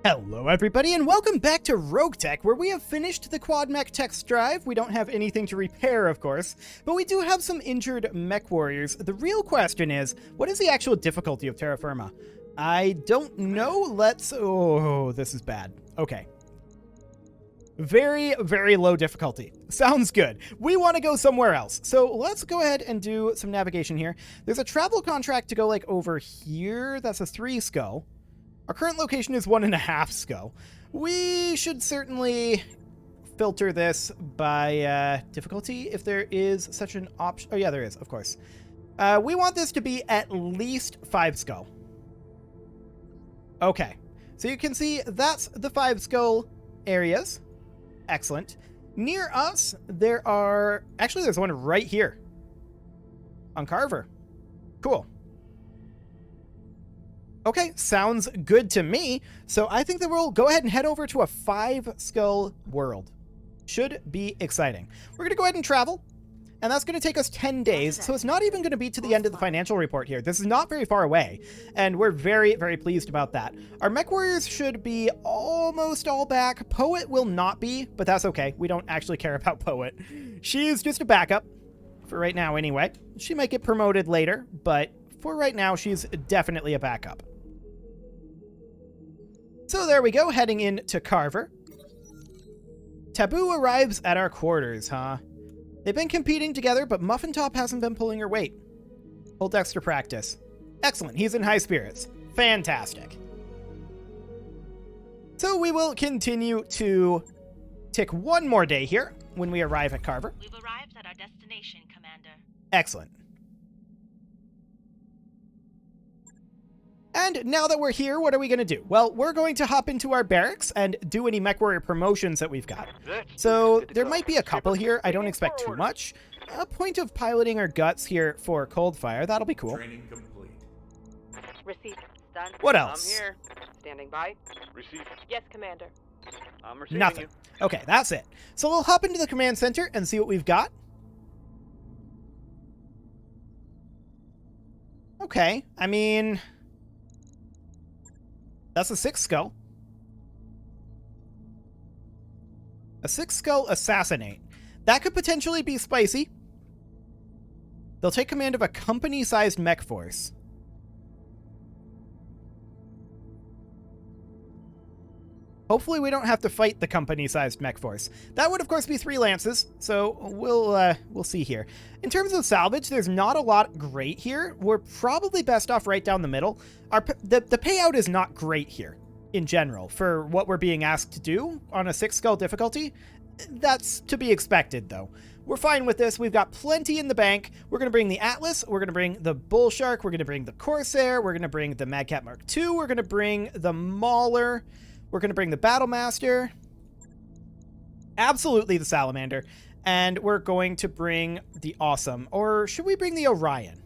Hello everybody and welcome back to RogueTech, where we have finished the quad mech text drive. We don't have anything to repair, of course, but we do have some injured mech warriors. The real question is, what is the actual difficulty of terra firma? I don't know. Oh, this is bad. Okay. Very, very low difficulty. Sounds good. We want to go somewhere else. So let's go ahead and do some navigation here. There's a travel contract to go like over here. That's a 3 skull. Our current location is 1.5 skull. We should certainly filter this by difficulty if there is such an option. Oh yeah, there is, of course. We want this to be at least 5 skull. Okay, so you can see that's the 5 skull areas. Excellent. Near us, there's one right here on Carver. Cool. Okay, sounds good to me. So I think that we'll go ahead and head over to a 5 skull world. Should be exciting. We're going to go ahead and travel, and that's going to take us 10 days. So it's not even going to be to the end of the financial report here. This is not very far away, and we're very, very pleased about that. Our mech warriors should be almost all back. Poet will not be, but that's okay. We don't actually care about Poet. She's just a backup for right now anyway. She might get promoted later, but for right now, she's definitely a backup. So there we go, heading into Carver. Taboo arrives at our quarters, huh? They've been competing together, but Muffin Top hasn't been pulling her weight. Hold extra practice. Excellent, he's in high spirits. Fantastic. So we will continue to tick one more day here when we arrive at Carver. We've arrived at our destination, Commander. Excellent. And now that we're here, what are we going to do? Well, we're going to hop into our barracks and do any mech warrior promotions that we've got. So there might be a couple here. I don't expect too much. A point of piloting our guts here for Coldfire. That'll be cool. Training complete. Receipt. Done. What else? I'm here. Standing by. Receive. Yes, Commander. I'm receiving Nothing. you. Okay, that's it. So we'll hop into the command center and see what we've got. Okay, I mean, that's a 6 skull. A 6 skull assassinate. That could potentially be spicy. They'll take command of a company-sized mech force. Hopefully we don't have to fight the company-sized mech force. That would, of course, be 3 lances, so we'll see here. In terms of salvage, there's not a lot great here. We're probably best off right down the middle. The payout is not great here, in general, for what we're being asked to do on a 6 skull difficulty. That's to be expected, though. We're fine with this. We've got plenty in the bank. We're going to bring the Atlas. We're going to bring the Bull Shark. We're going to bring the Corsair. We're going to bring the Madcat Mark II. We're going to bring the Mauler. We're going to bring the Battlemaster, absolutely the Salamander, and we're going to bring the Awesome. Or should we bring the Orion?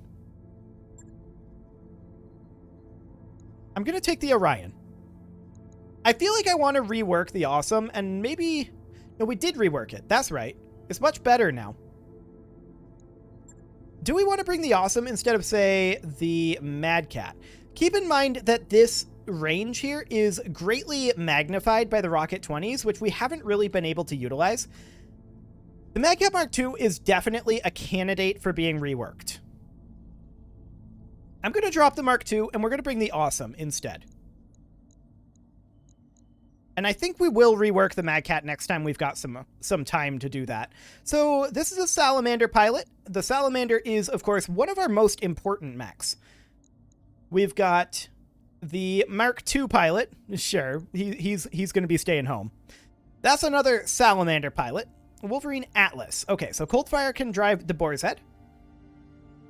I'm going to take the Orion. I feel like I want to rework the Awesome, and maybe... No, we did rework it. That's right. It's much better now. Do we want to bring the Awesome instead of, say, the Madcat? Keep in mind that this range here is greatly magnified by the Rocket 20s, which we haven't really been able to utilize. The Madcat Mark II is definitely a candidate for being reworked. I'm going to drop the Mark II, and we're going to bring the Awesome instead. And I think we will rework the Madcat next time we've got some time to do that. So this is a Salamander pilot. The Salamander is, of course, one of our most important mechs. We've got the Mark II pilot. Sure, he's going to be staying home. That's another Salamander pilot. Wolverine Atlas. Okay, so Coldfire can drive the Boar's Head.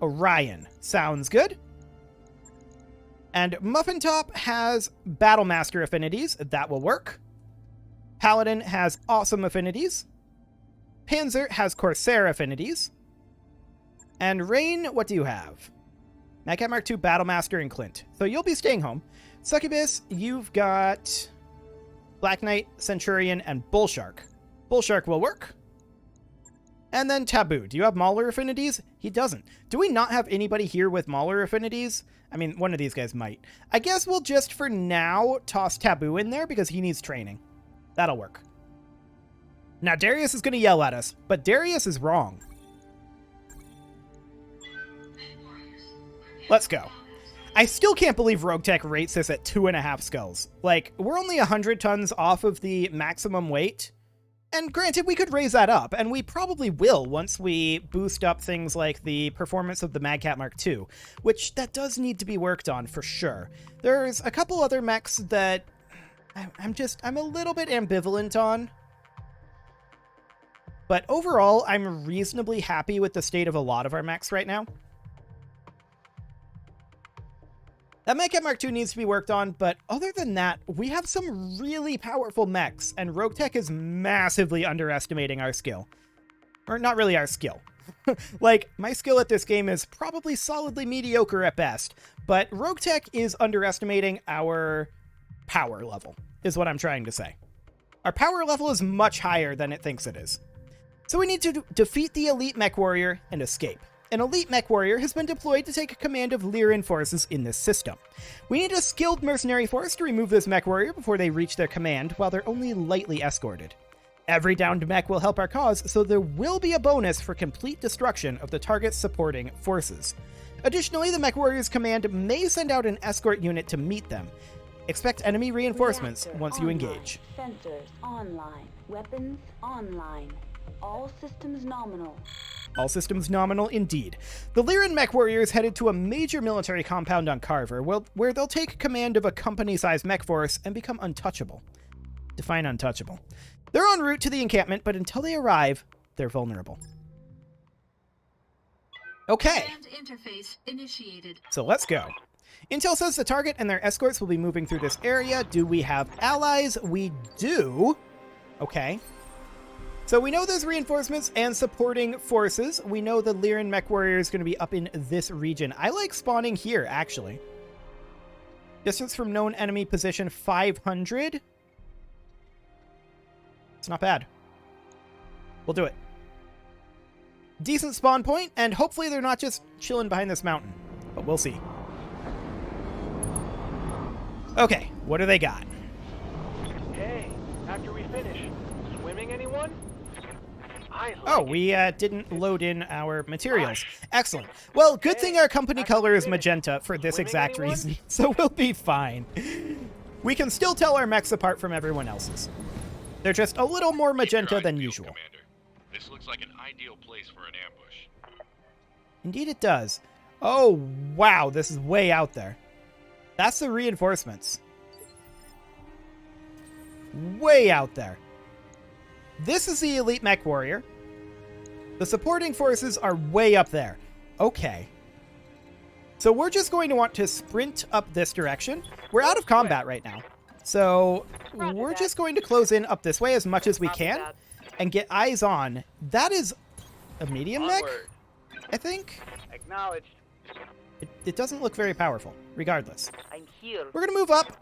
Orion. Sounds good. And Muffin Top has Battlemaster affinities. That will work. Paladin has Awesome affinities. Panzer has Corsair affinities. And Rain, what do you have? Madcat Mark II, Battlemaster, and Clint. So you'll be staying home. Succubus, you've got Black Knight, Centurion, and Bull Shark. Bull Shark will work. And then Taboo. Do you have Mauler affinities? He doesn't. Do we not have anybody here with Mauler affinities? I mean, one of these guys might. I guess we'll just, for now, toss Taboo in there because he needs training. That'll work. Now, Darius is going to yell at us, but Darius is wrong. Let's go. I still can't believe RogueTech rates this at 2.5 skulls. Like, we're only 100 tons off of the maximum weight. And granted, we could raise that up, and we probably will once we boost up things like the performance of the Magcat Mark II, which that does need to be worked on for sure. There's a couple other mechs that I'm a little bit ambivalent on. But overall, I'm reasonably happy with the state of a lot of our mechs right now. That Magcat Mark II needs to be worked on, but other than that, we have some really powerful mechs, and RogueTech is massively underestimating our skill. Or not really our skill. Like, my skill at this game is probably solidly mediocre at best, but RogueTech is underestimating our power level, is what I'm trying to say. Our power level is much higher than it thinks it is. So we need to defeat the elite mech warrior and escape. An elite mech warrior has been deployed to take command of Lyran forces in this system. We need a skilled mercenary force to remove this mech warrior before they reach their command while they're only lightly escorted. Every downed mech will help our cause, so there will be a bonus for complete destruction of the target's supporting forces. Additionally, the mech warrior's command may send out an escort unit to meet them. Expect enemy reinforcements once you engage. Sensors online. Weapons online. All systems nominal. All systems nominal indeed. The Lyran mech warriors headed to a major military compound on Carver, where they'll take command of a company-sized mech force and become untouchable. Define untouchable. They're en route to the encampment, but until they arrive, they're vulnerable. Okay. Command interface initiated. So let's go. Intel says the target and their escorts will be moving through this area. Do we have allies? We do. Okay. So we know there's reinforcements and supporting forces. We know the Lyran mech warrior is going to be up in this region. I like spawning here, actually. Distance from known enemy position 500. It's not bad. We'll do it. Decent spawn point, and hopefully they're not just chilling behind this mountain. But we'll see. Okay, what do they got? Hey, after we finish, swimming anyone? Oh, we didn't load in our materials. Excellent. Well, good thing our company color is magenta for this exact reason, so we'll be fine. We can still tell our mechs apart from everyone else's. They're just a little more magenta than usual. Commander. This looks like an ideal place for an ambush. Indeed it does. Oh, wow, this is way out there. That's the reinforcements. Way out there. This is the elite mech warrior. The supporting forces are way up there. Okay. So we're just going to want to sprint up this direction. We're out of combat right now. So we're just going to close in up this way as much as we can and get eyes on. That is a medium mech, I think. Acknowledged. It doesn't look very powerful, regardless. I'm here. We're going to move up.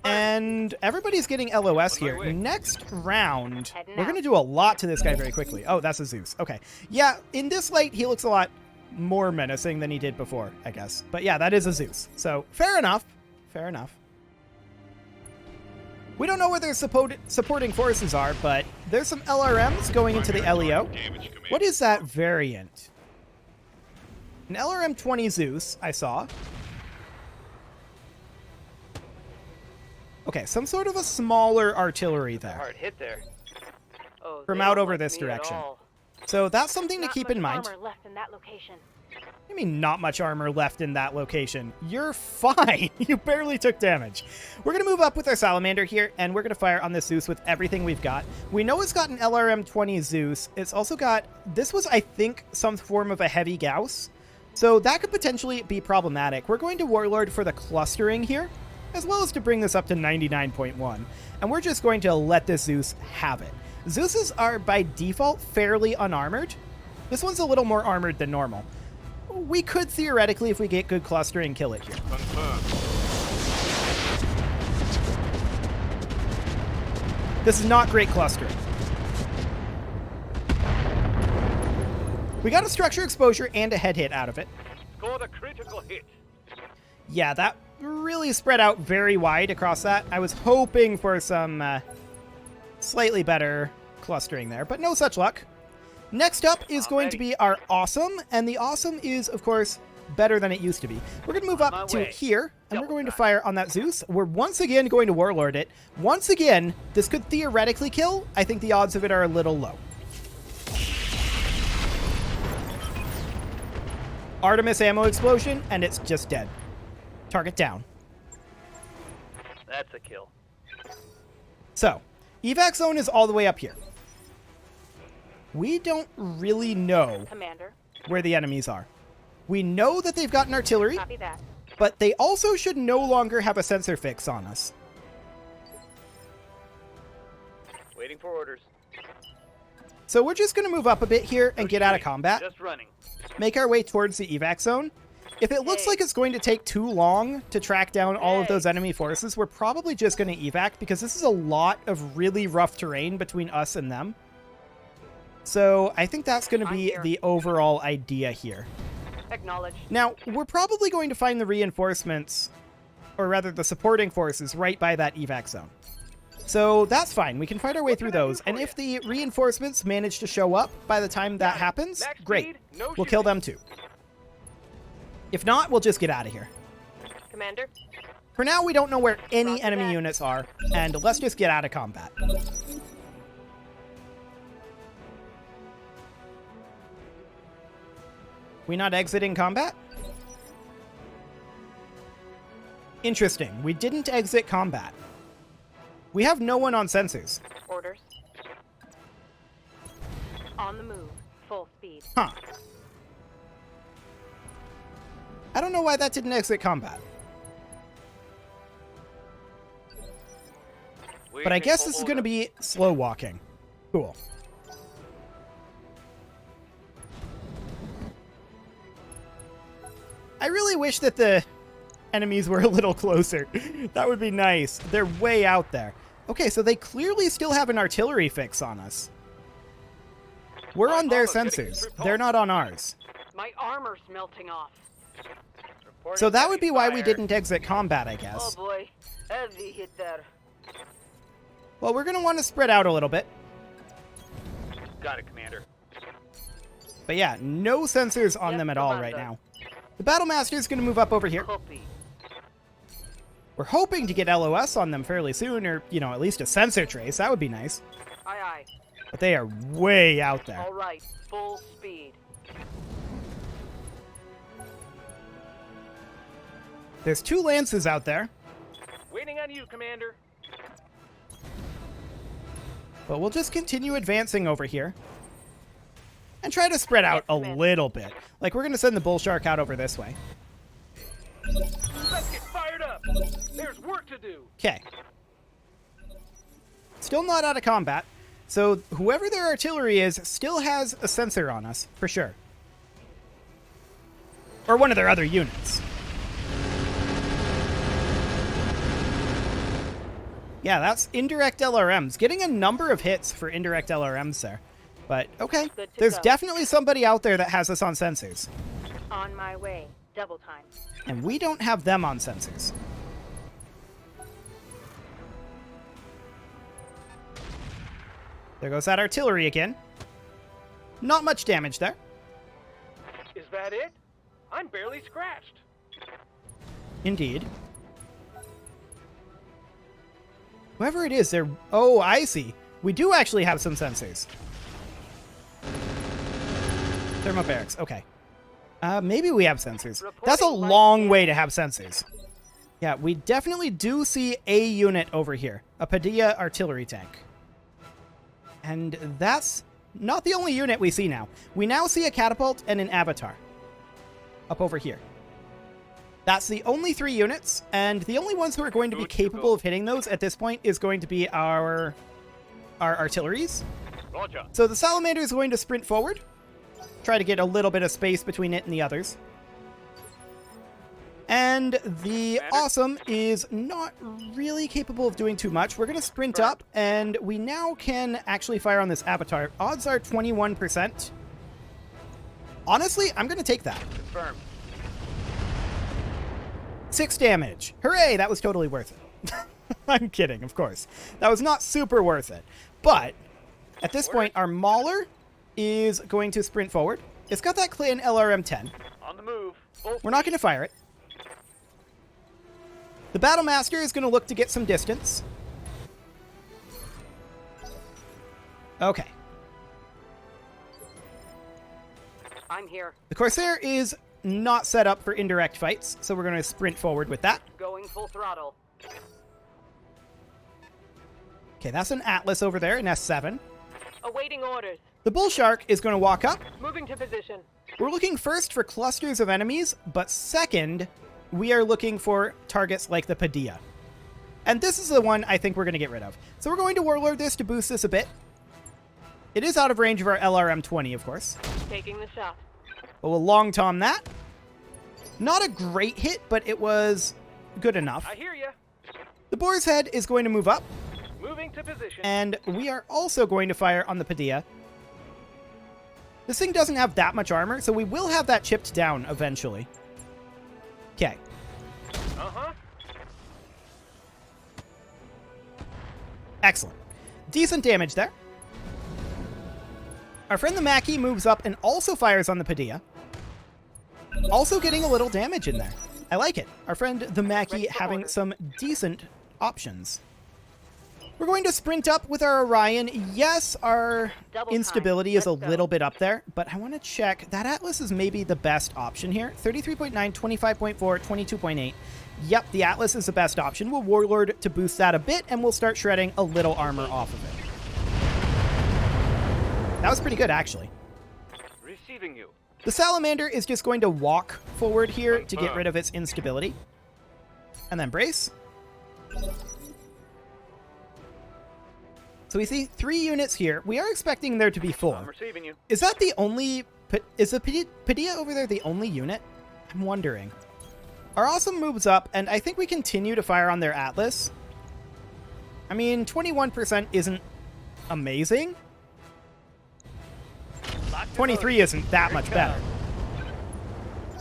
And everybody's getting LOS here. Next round, we're going to do a lot to this guy very quickly. Oh, that's a Zeus. Okay. Yeah, in this light, he looks a lot more menacing than he did before, I guess. But yeah, that is a Zeus. So, fair enough. Fair enough. We don't know where their supporting forces are, but there's some LRMs going into the LEO. What is that variant? An LRM-20 Zeus, I saw. Okay, some sort of a smaller artillery there. Hard hit there. Oh, From they out don't over like this me at direction. all. So that's something to Not keep much in mind. armor left in that location. I mean, not much armor left in that location. You're fine. You barely took damage. We're going to move up with our Salamander here, and we're going to fire on this Zeus with everything we've got. We know it's got an LRM-20 Zeus. It's also got... This was, I think, some form of a heavy Gauss. So that could potentially be problematic. We're going to Warlord for the clustering here, as well as to bring this up to 99.1. And we're just going to let this Zeus have it. Zeuses are, by default, fairly unarmored. This one's a little more armored than normal. We could, theoretically, if we get good clustering, kill it here. This is not great clustering. We got a structure exposure and a head hit out of it. Scored a critical hit. Yeah, that really spread out very wide across that. I was hoping for some slightly better clustering there, but no such luck. Next up is going to be our Awesome, and the Awesome is, of course, better than it used to be. We're going to move up to here, and we're going to fire on that Zeus. We're once again going to Warlord it. Once again, this could theoretically kill. I think the odds of it are a little low. Artemis ammo explosion, and it's just dead. Target down. That's a kill. So, evac zone is all the way up here. We don't really know Commander. where the enemies are. We know that they've gotten artillery, Copy that. but they also should no longer have a sensor fix on us. Waiting for orders. So we're just going to move up a bit here and get out of combat, Just running. make our way towards the evac zone. If it looks like it's going to take too long to track down all of those enemy forces, we're probably just going to evac, because this is a lot of really rough terrain between us and them. So I think that's going to be the overall idea here. Acknowledge. Now, we're probably going to find the reinforcements, or rather the supporting forces, right by that evac zone. So that's fine. We can fight our way through those. And if the reinforcements manage to show up by the time that happens, great. We'll kill them too. If not, we'll just get out of here. Commander. For now, we don't know where any enemy units are, and let's just get out of combat. We not exiting combat? Interesting. We didn't exit combat. We have no one on sensors. Orders. On the move. Full speed. Huh. I don't know why that didn't exit combat. But I guess this is going to be slow walking. Cool. I really wish that the enemies were a little closer. That would be nice. They're way out there. Okay, so they clearly still have an artillery fix on us. We're on their sensors. They're not on ours. My armor's melting off. So that would be why we didn't exit combat, I guess. Oh boy. Heavy hit there. Well, we're going to want to spread out a little bit. Got it, Commander. But yeah, no sensors on them at all right now. The Battlemaster is going to move up over here. Copy. We're hoping to get LOS on them fairly soon, or, you know, at least a sensor trace. That would be nice. Aye aye. But they are way out there. All right. Full speed. There's 2 Lances out there, Waiting on you, Commander. but we'll just continue advancing over here and try to spread out a little bit. Like, we're going to send the Bull Shark out over this way. Let's get fired up. There's work to do. Okay. Still not out of combat, so whoever their artillery is still has a sensor on us, for sure. Or one of their other units. Yeah, that's indirect LRMs. Getting a number of hits for indirect LRMs there. But, okay. There's definitely somebody out there that has us on sensors. On my way. Double time. And we don't have them on sensors. There goes that artillery again. Not much damage there. Is that it? I'm barely scratched. Indeed. Whoever it is, they're... Oh, I see. We do actually have some sensors. Thermobarics, okay. Maybe we have sensors. That's a long way to have sensors. Yeah, we definitely do see a unit over here. A Padilla artillery tank. And that's not the only unit we see now. We now see a catapult and an avatar. Up over here. That's the only 3 units, and the only ones who are going to be capable of hitting those at this point is going to be our artilleries. Roger. So the Salamander is going to sprint forward. Try to get a little bit of space between it and the others. And the Awesome is not really capable of doing too much. We're going to sprint up, and we now can actually fire on this avatar. Odds are 21%. Honestly, I'm going to take that. Confirmed. 6 damage. Hooray, that was totally worth it. I'm kidding, of course. That was not super worth it. But at this point, our Mauler is going to sprint forward. It's got that clan LRM-10. On the move. Full We're not going to fire it. The Battlemaster is going to look to get some distance. Okay. I'm here. The Corsair is not set up for indirect fights, so we're going to sprint forward with that. Going full throttle. Okay, that's an Atlas over there, an S7. Awaiting orders. The Bull Shark is going to walk up. Moving to position. We're looking first for clusters of enemies, but second, we are looking for targets like the Padilla. And this is the one I think we're going to get rid of. So we're going to Warlord this to boost this a bit. It is out of range of our LRM-20, of course. Taking the shot. But we'll Long Tom that. Not a great hit, but it was good enough. I hear ya. The Boar's Head is going to move up, Moving to position. and we are also going to fire on the Padilla. This thing doesn't have that much armor, so we will have that chipped down eventually. Okay. Uh-huh. Excellent. Decent damage there. Our friend the Mackie moves up and also fires on the Padilla. Also getting a little damage in there. I like it. Our friend the Mackie having some decent options. We're going to sprint up with our Orion. Yes, our Double time. instability is a Let's go. little bit up there, but I want to check. That Atlas is maybe the best option here. 33.9, 25.4, 22.8. Yep, the Atlas is the best option. We'll Warlord to boost that a bit, and we'll start shredding a little armor off of it. That was pretty good, actually. Receiving you. The Salamander is just going to walk forward here to get rid of its instability. And then brace. So we see 3 units here. We are expecting there to be 4. I'm receiving you. Is that the only... Is the Padilla over there the only unit? I'm wondering. Our Awesome moves up, and I think we continue to fire on their Atlas. I mean, 21% isn't amazing. 23 isn't that much better.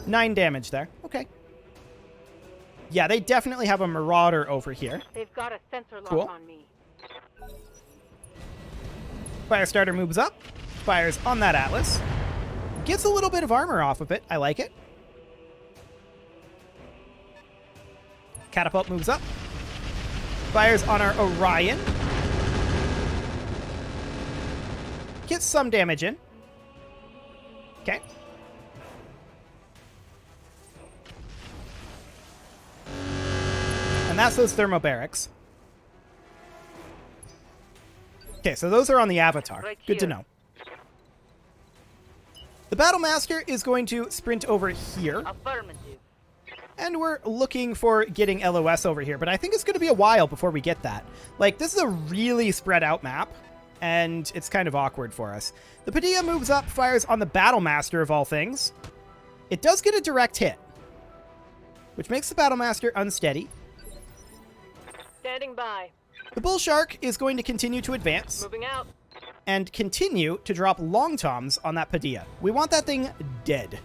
9 damage there. Okay. Yeah, they definitely have a Marauder over here. They've got a sensor lock Cool. on me. Firestarter moves up, fires on that Atlas. Gets a little bit of armor off of it. I like it. Catapult moves up. Fires on our Orion. Gets some damage in. Okay. And that's those thermobarics. Okay, so those are on the Avatar. Right Good to here. know. The Battlemaster is going to sprint over here. Affirmative. And we're looking for getting LOS over here, but I think it's going to be a while before we get that. Like, this is a really spread out map, and it's kind of awkward for us. The Padilla moves up, fires on the Battlemaster of all things. It does get a direct hit, which makes the Battlemaster unsteady. Standing by. The Bull Shark is going to continue to advance Moving out. and continue to drop Long Toms on that Padilla. We want that thing dead.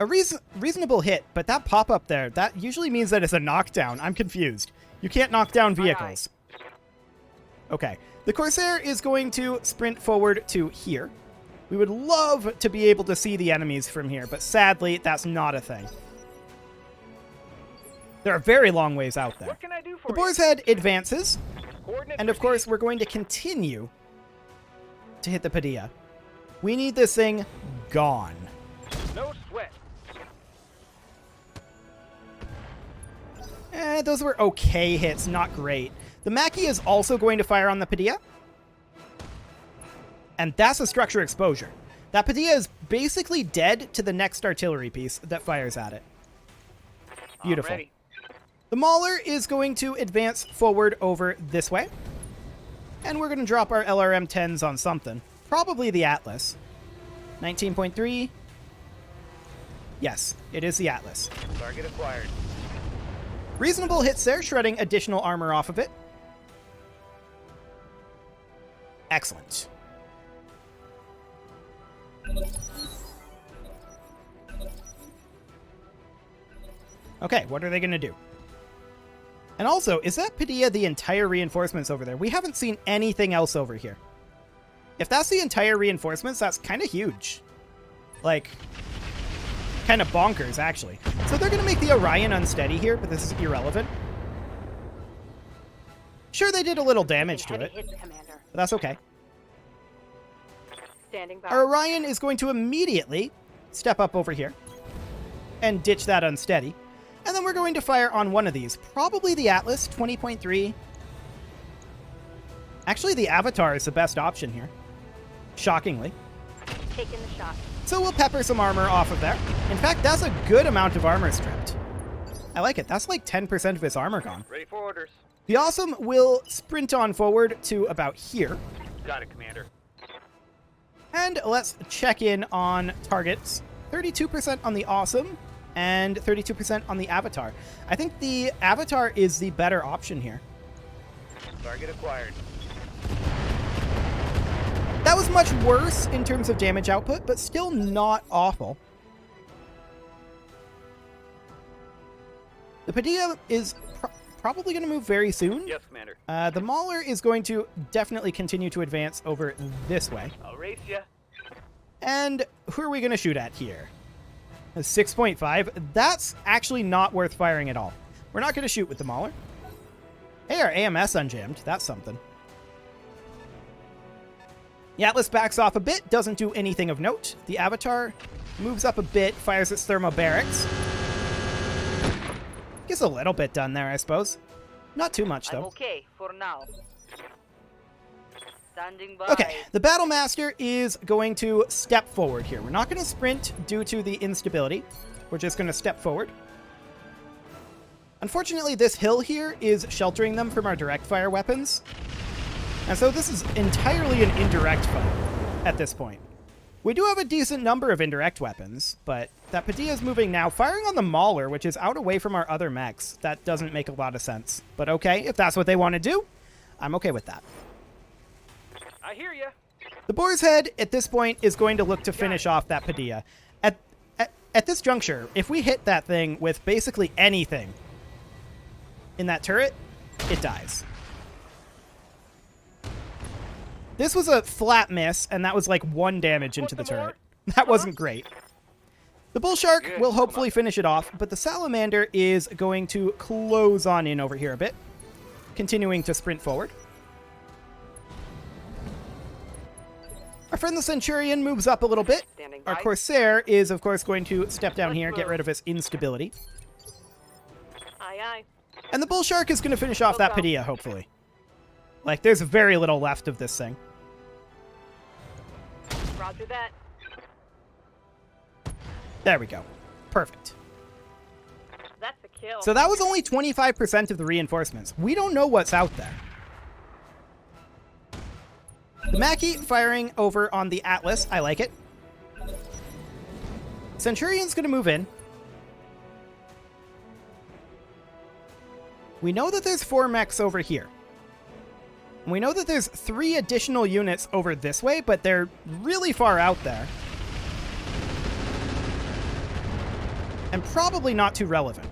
A reasonable hit, but that pop-up there, that usually means that it's a knockdown. I'm confused. You can't knock down vehicles. Okay. The Corsair is going to sprint forward to here. We would love to be able to see the enemies from here, but sadly, that's not a thing. They're a very long ways out there. What can I do for The you? Boar's Head advances, Coordinates and of course, we're going to continue to hit the Padilla. We need this thing gone. received. No sweat. Those were okay hits, not great. The Mackie is also going to fire on the Padilla. And that's a structure exposure. That Padilla is basically dead to the next artillery piece that fires at it. Beautiful. I'm ready. The Mauler is going to advance forward over this way. And we're going to drop our LRM-10s on something. Probably the Atlas. 19.3. Yes, it is the Atlas. Target acquired. Reasonable hits there, shredding additional armor off of it. Excellent. Okay, what are they going to do? And also, is that Padilla the entire reinforcements over there? We haven't seen anything else over here. If that's the entire reinforcements, that's kind of huge. Like, kind of bonkers, actually. So they're going to make the Orion unsteady here, but this is irrelevant. Sure, they did a little damage to it, Hits, Commander. but that's okay. Standing by. Our Orion is going to immediately step up over here and ditch that unsteady. And then we're going to fire on one of these. Probably the Atlas, 20.3. Actually, the Avatar is the best option here. Shockingly. Taking the shot. So we'll pepper some armor off of there. In fact, that's a good amount of armor stripped. I like it. That's like 10% of his armor gone. Ready for orders. The Awesome will sprint on forward to about here. Got it, Commander. And let's check in on targets. 32% on the Awesome and 32% on the Avatar. I think the Avatar is the better option here. Target acquired. That was much worse in terms of damage output, but still not awful. The Padilla is probably going to move very soon. Yes, Commander. The Mauler is going to definitely continue to advance over this way. I'll race ya. And who are we going to shoot at here? A 6.5. That's actually not worth firing at all. We're not going to shoot with the Mauler. Hey, our AMS unjammed. That's something. The Atlas backs off a bit, doesn't do anything of note. The Avatar moves up a bit, fires its thermobarics. Gets a little bit done there, I suppose. Not too much, though. Okay for now. Standing by. Okay, the Battlemaster is going to step forward here. We're not going to sprint due to the instability. We're just going to step forward. Unfortunately, this hill here is sheltering them from our direct fire weapons. And so this is entirely an indirect fight at this point. We do have a decent number of indirect weapons, but that Padilla is moving now, firing on the Mauler, which is out away from our other mechs. That doesn't make a lot of sense. But okay, if that's what they want to do, I'm okay with that. I hear ya. The Boar's Head, at this point, is going to look to finish off that Padilla. At this juncture, if we hit that thing with basically anything in that turret, it dies. This was a flat miss, and that was like 1 damage into the turret. That wasn't great. The Bull Shark will hopefully finish it off, but the Salamander is going to close on in over here a bit, continuing to sprint forward. Our friend the Centurion moves up a little bit. Our Corsair is, of course, going to step down here, get rid of his instability. Aye, aye. And the Bull Shark is going to finish off that Padilla, hopefully. Like, there's very little left of this thing. Roger that. There we go. Perfect. That's a kill. So that was only 25% of the reinforcements. We don't know what's out there. The Mackie firing over on the Atlas. I like it. Centurion's going to move in. We know that there's 4 mechs over here. And we know that there's 3 additional units over this way, but they're really far out there. And probably not too relevant.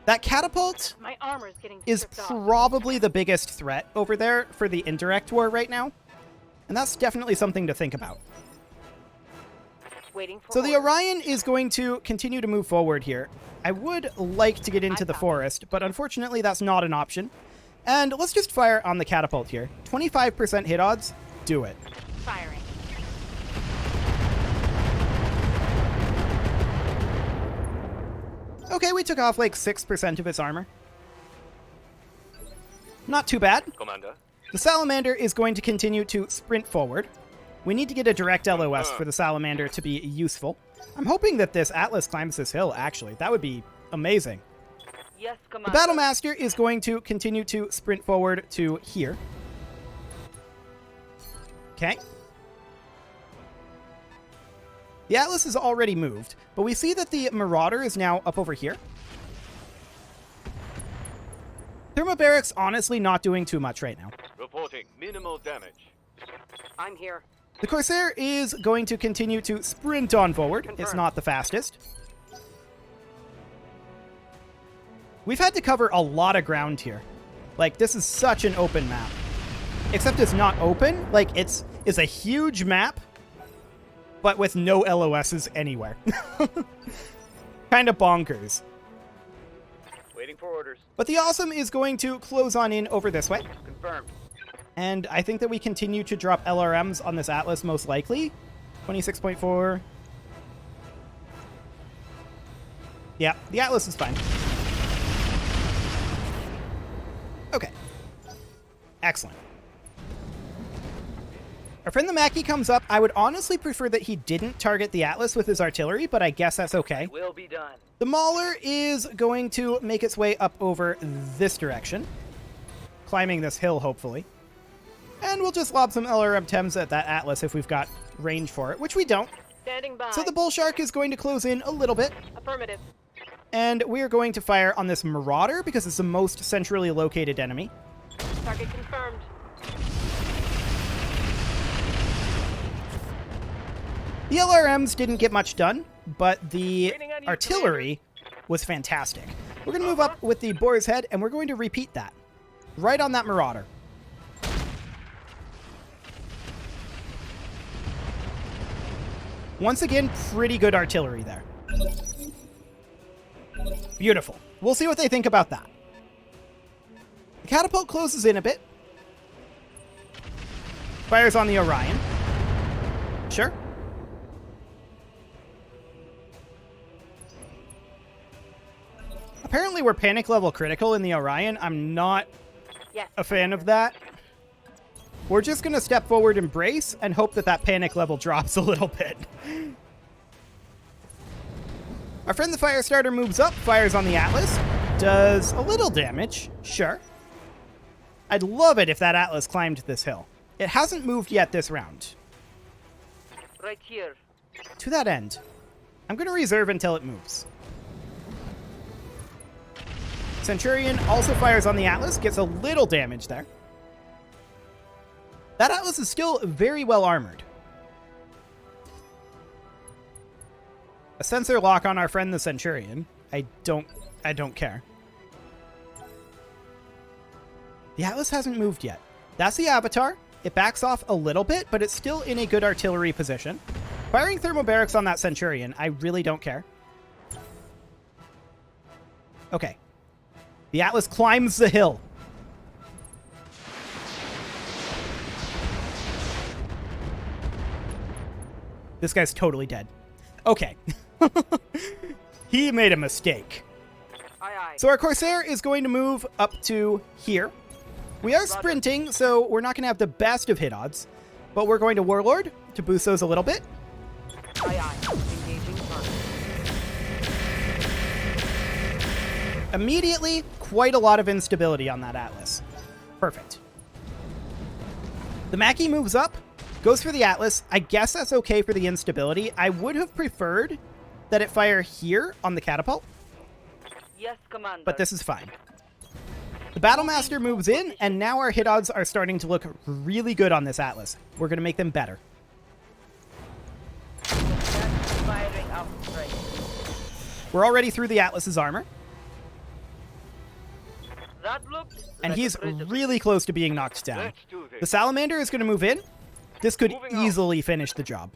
That catapult My armor's getting is stripped off. probably the biggest threat over there for the indirect war right now. And that's definitely something to think about. Waiting for So the orders. Orion is going to continue to move forward here. I would like to get into the forest, but unfortunately that's not an option. And let's just fire on the catapult here. 25% hit odds. Do it. Firing. Okay, we took off like 6% of its armor. Not too bad. Commander. The Salamander is going to continue to sprint forward. We need to get a direct LOS for the Salamander to be useful. I'm hoping that this Atlas climbs this hill, actually. That would be amazing. Yes, The Commander. Battlemaster is going to continue to sprint forward to here. Okay. The Atlas is already moved, but we see that the Marauder is now up over here. Thermobarics honestly not doing too much right now. Reporting minimal damage. I'm here. The Corsair is going to continue to sprint on forward. It's Confirmed. not the fastest. We've had to cover a lot of ground here. Like, this is such an open map. Except it's not open. Like, it's a huge map, but with no LOSs anywhere. Kind of bonkers. Waiting for orders. But the Awesome is going to close on in over this way. Confirmed. And I think that we continue to drop LRMs on this Atlas most likely. 26.4. Yeah, the Atlas is fine. Okay. Excellent. Our friend the Mackie comes up. I would honestly prefer that he didn't target the Atlas with his artillery, but I guess that's okay. Will be done. The Mauler is going to make its way up over this direction. Climbing this hill, hopefully. And we'll just lob some LRM Thames at that Atlas if we've got range for it, which we don't. Standing by. So the Bull Shark is going to close in a little bit. Affirmative. And we are going to fire on this Marauder because it's the most centrally located enemy. Target confirmed. The LRMs didn't get much done, but the Waiting on you, artillery was fantastic. We're going to move up with the Boar's Head, and we're going to repeat that. Right on that Marauder. Once again, pretty good artillery there. Beautiful. We'll see what they think about that. The catapult closes in a bit. Fires on the Orion. Sure. Apparently we're panic level critical in the Orion. I'm not Yes. a fan of that. We're just going to step forward and brace and hope that that panic level drops a little bit. Our friend the Firestarter moves up, fires on the Atlas, does a little damage, sure. I'd love it if that Atlas climbed this hill. It hasn't moved yet this round. Right here. To that end, I'm going to reserve until it moves. Centurion also fires on the Atlas, gets a little damage there. That Atlas is still very well armored. A sensor lock on our friend the Centurion. I don't care. The Atlas hasn't moved yet. That's the Avatar. It backs off a little bit, but it's still in a good artillery position. Firing thermobarics on that Centurion, I really don't care. Okay. The Atlas climbs the hill. This guy's totally dead. Okay. He made a mistake. Aye, aye. So our Corsair is going to move up to here. We are sprinting, so we're not going to have the best of hit odds, but we're going to Warlord to boost those a little bit. Aye, aye. Engaging target. Immediately, quite a lot of instability on that Atlas. Perfect. The Mackie moves up, goes for the Atlas. I guess that's okay for the instability. I would have preferred that it fire here on the catapult, Yes, Commander. but this is fine. The Battlemaster moves in, and now our hit odds are starting to look really good on this Atlas. We're going to make them better. Firing out straight. We're already through the Atlas's armor, That looked and like he's a bridge of- really close to being knocked down. Let's do The this. Salamander is going to move in. This could Moving on. easily finish the job.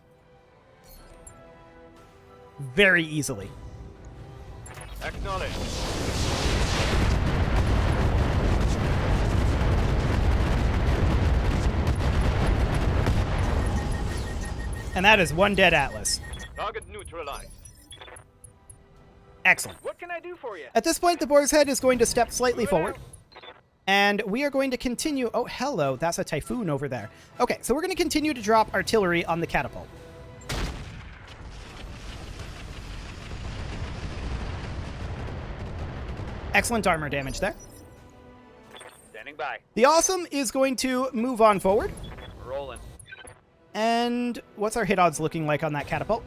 Very easily. Acknowledge. And that is one dead Atlas. Target neutralized. Excellent. What can I do for you? At this point, the Boar's Head is going to step slightly forward. And we are going to continue... Oh, hello. That's a Typhoon over there. Okay, so we're going to continue to drop artillery on the catapult. Excellent armor damage there. Standing by. The Awesome is going to move on forward. Rolling. And what's our hit odds looking like on that catapult?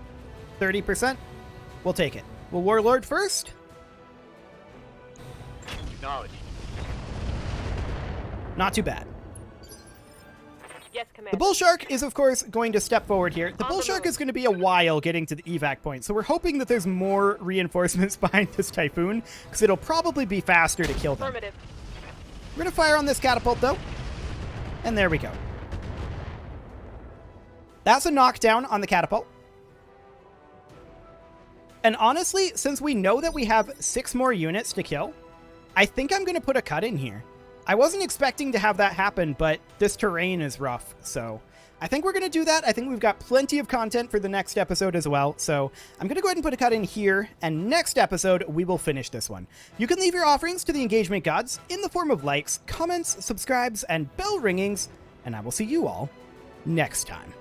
30%? We'll take it. We'll Warlord first. Acknowledge. Not too bad. Yes, Commander. The bull shark is, of course, going to step forward here. The bull shark is going to be a while getting to the evac point, so we're hoping that there's more reinforcements behind this typhoon, because it'll probably be faster to kill them. Affirmative. We're going to fire on this catapult, though. And there we go. That's a knockdown on the catapult. And honestly, since we know that we have 6 more units to kill, I think I'm going to put a cut in here. I wasn't expecting to have that happen, but this terrain is rough, so I think we're going to do that. I think we've got plenty of content for the next episode as well, so I'm going to go ahead and put a cut in here, and next episode, we will finish this one. You can leave your offerings to the engagement gods in the form of likes, comments, subscribes, and bell ringings, and I will see you all next time.